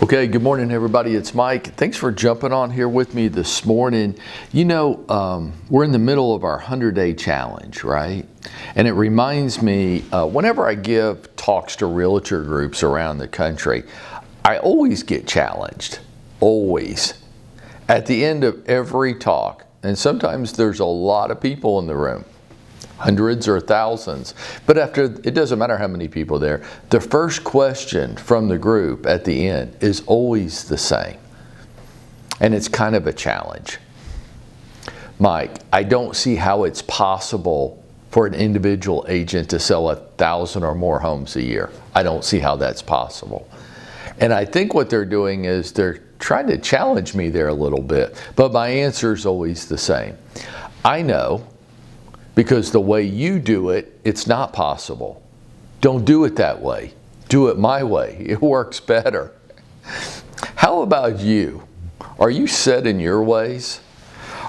Okay, good morning, everybody. It's Mike. Thanks for jumping on here with me this morning. You know, we're in the middle of our 100-day challenge, right? And it reminds me, whenever I give talks to realtor groups around the country, I always get challenged, always. At the end of every talk, and sometimes there's a lot of people in the room, hundreds or thousands. But it doesn't matter how many people there, the first question from the group at the end is always the same. And it's kind of a challenge. Mike, I don't see how it's possible for an individual agent to sell 1,000 or more homes a year. I don't see how that's possible. And I think what they're doing is they're trying to challenge me there a little bit. But my answer is always the same. I know, because the way you do it, it's not possible. Don't do it that way. Do it my way. It works better. How about you? Are you set in your ways?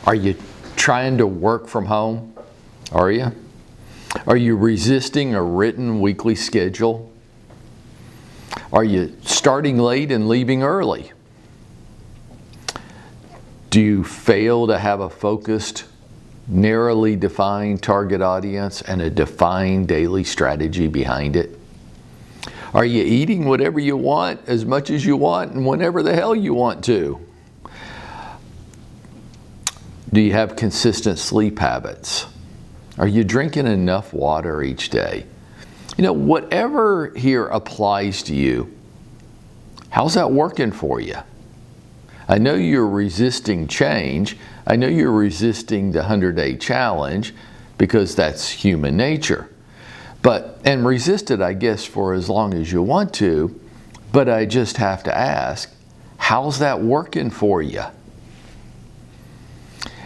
Are you trying to work from home? Are you? Are you resisting a written weekly schedule? Are you starting late and leaving early? Do you fail to have a focused, narrowly defined target audience and a defined daily strategy behind it? Are you eating whatever you want, as much as you want, and whenever the hell you want to? Do you have consistent sleep habits? Are you drinking enough water each day? You know, whatever here applies to you, how's that working for you? I know you're resisting change. I know you're resisting the 100-day challenge because that's human nature. And resist it, I guess, for as long as you want to, but I just have to ask, how's that working for you?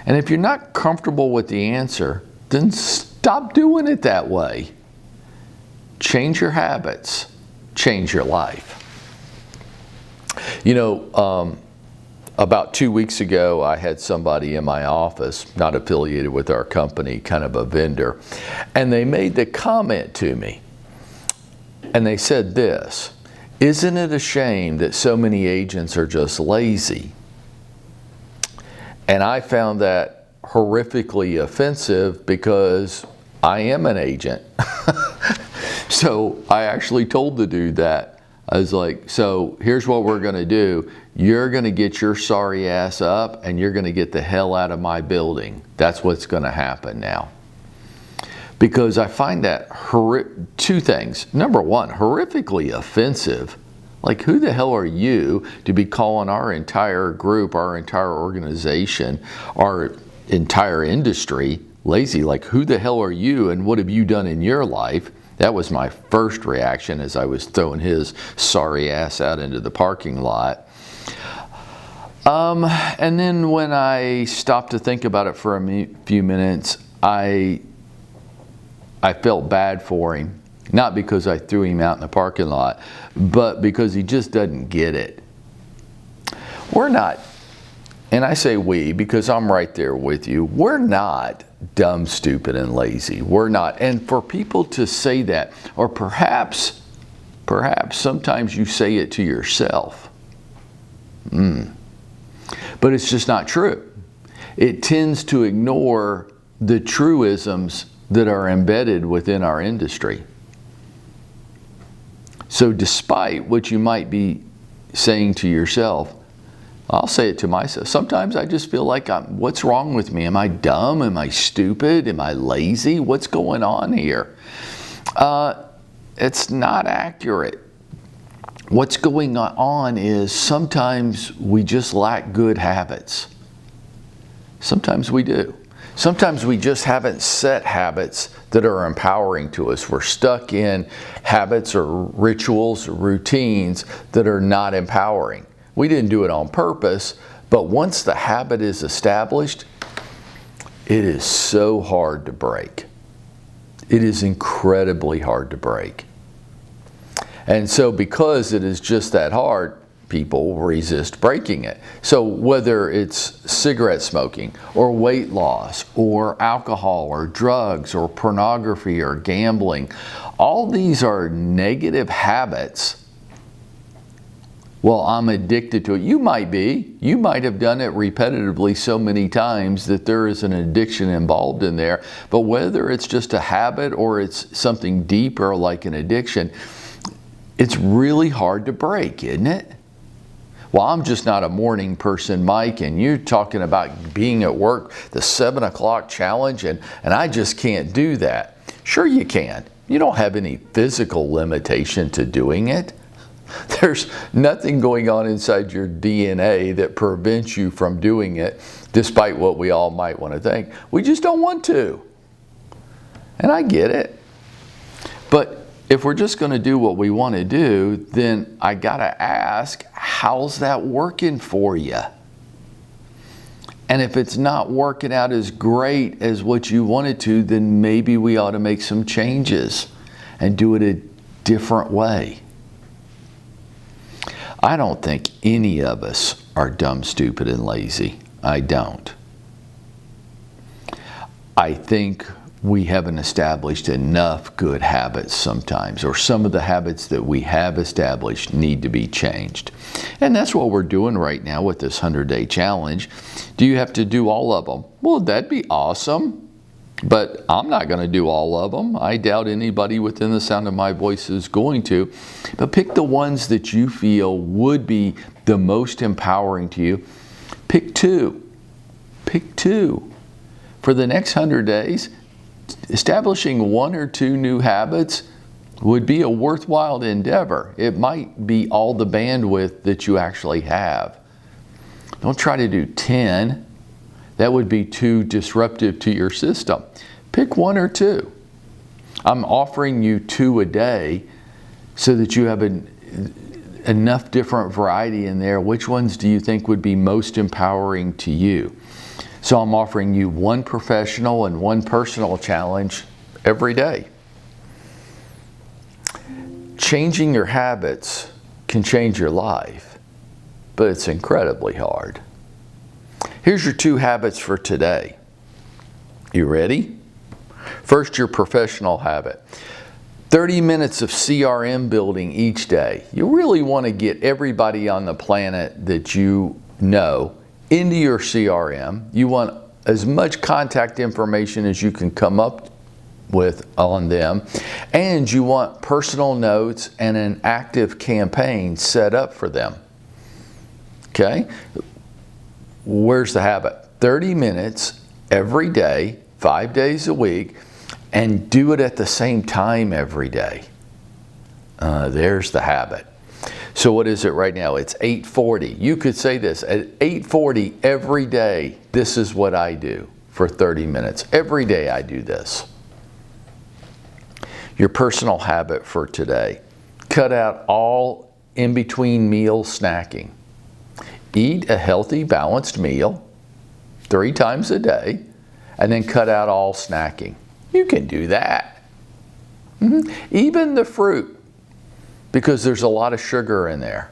And if you're not comfortable with the answer, then stop doing it that way. Change your habits, change your life. You know, about 2 weeks ago, I had somebody in my office, not affiliated with our company, kind of a vendor, and they made the comment to me. And they said this: "Isn't it a shame that so many agents are just lazy?" And I found that horrifically offensive because I am an agent. So I actually told the dude that. I was like, so here's what we're going to do. You're going to get your sorry ass up and you're going to get the hell out of my building. That's what's going to happen now. Because I find that two things. Number one, horrifically offensive. Like, who the hell are you to be calling our entire group, our entire organization, our entire industry lazy? Like, who the hell are you and what have you done in your life? That was my first reaction as I was throwing his sorry ass out into the parking lot. And then when I stopped to think about it for a few minutes, I felt bad for him. Not because I threw him out in the parking lot, but because he just doesn't get it. We're not, and I say we because I'm right there with you, we're not dumb, stupid, and lazy. We're not. And for people to say that, or perhaps sometimes you say it to yourself. But it's just not true. It tends to ignore the truisms that are embedded within our industry. So despite what you might be saying to yourself, I'll say it to myself. Sometimes I just feel like, what's wrong with me? Am I dumb? Am I stupid? Am I lazy? What's going on here? It's not accurate. What's going on is sometimes we just lack good habits. Sometimes we do. Sometimes we just haven't set habits that are empowering to us. We're stuck in habits or rituals or routines that are not empowering. We didn't do it on purpose, but once the habit is established, it is so hard to break. It is incredibly hard to break. And so because it is just that hard, people resist breaking it. So whether it's cigarette smoking or weight loss or alcohol or drugs or pornography or gambling, all these are negative habits well, I'm addicted to it. You might be. You might have done it repetitively so many times that there is an addiction involved in there. But whether it's just a habit or it's something deeper like an addiction, it's really hard to break, isn't it? Well, I'm just not a morning person, Mike, and you're talking about being at work, the 7 o'clock challenge, and I just can't do that. Sure you can. You don't have any physical limitation to doing it. There's nothing going on inside your DNA that prevents you from doing it, despite what we all might want to think. We just don't want to. And I get it. But if we're just going to do what we want to do, then I got to ask, how's that working for you? And if it's not working out as great as what you wanted to, then maybe we ought to make some changes and do it a different way. I don't think any of us are dumb, stupid, and lazy. I don't. I think we haven't established enough good habits sometimes, or some of the habits that we have established need to be changed. And that's what we're doing right now with this 100-day challenge. Do you have to do all of them? Well, that'd be awesome. But I'm not going to do all of them. I doubt anybody within the sound of my voice is going to. But pick the ones that you feel would be the most empowering to you. Pick 2. Pick 2. For the next 100 days, establishing 1 or 2 new habits would be a worthwhile endeavor. It might be all the bandwidth that you actually have. Don't try to do 10. That would be too disruptive to your system. Pick 1 or 2. I'm offering you 2 a day so that you have enough different variety in there. Which ones do you think would be most empowering to you? So I'm offering you 1 professional and 1 personal challenge every day. Changing your habits can change your life, but it's incredibly hard. Here's your 2 habits for today. You ready? First, your professional habit. 30 minutes of CRM building each day. You really want to get everybody on the planet that you know into your CRM. You want as much contact information as you can come up with on them. And you want personal notes and an active campaign set up for them. Okay? Where's the habit? 30 minutes every day, 5 days a week, and do it at the same time every day. There's the habit. So what is it right now? It's 8:40. You could say this, at 8:40 every day, this is what I do for 30 minutes. Every day I do this. Your personal habit for today. Cut out all in-between meal snacking. Eat a healthy, balanced meal 3 times a day, and then cut out all snacking. You can do that. Even the fruit, because there's a lot of sugar in there,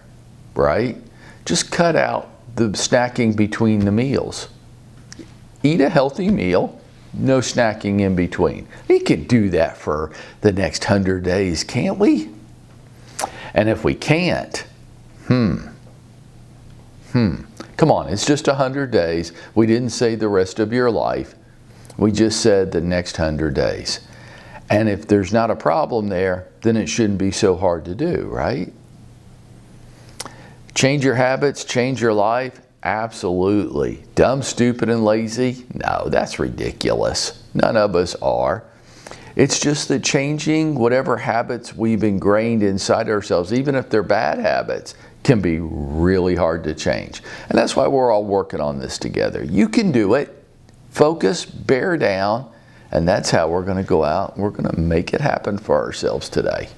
right? Just cut out the snacking between the meals. Eat a healthy meal, no snacking in between. We can do that for the next 100 days, can't we? And if we can't, come on, it's just 100 days. We didn't say the rest of your life. We just said the next 100 days. And if there's not a problem there, then it shouldn't be so hard to do, right? Change your habits, change your life? Absolutely. Dumb, stupid, and lazy? No, that's ridiculous. None of us are. It's just that changing whatever habits we've ingrained inside ourselves, even if they're bad habits, can be really hard to change. And that's why we're all working on this together. You can do it. Focus, bear down, and that's how we're going to go out and we're going to make it happen for ourselves today.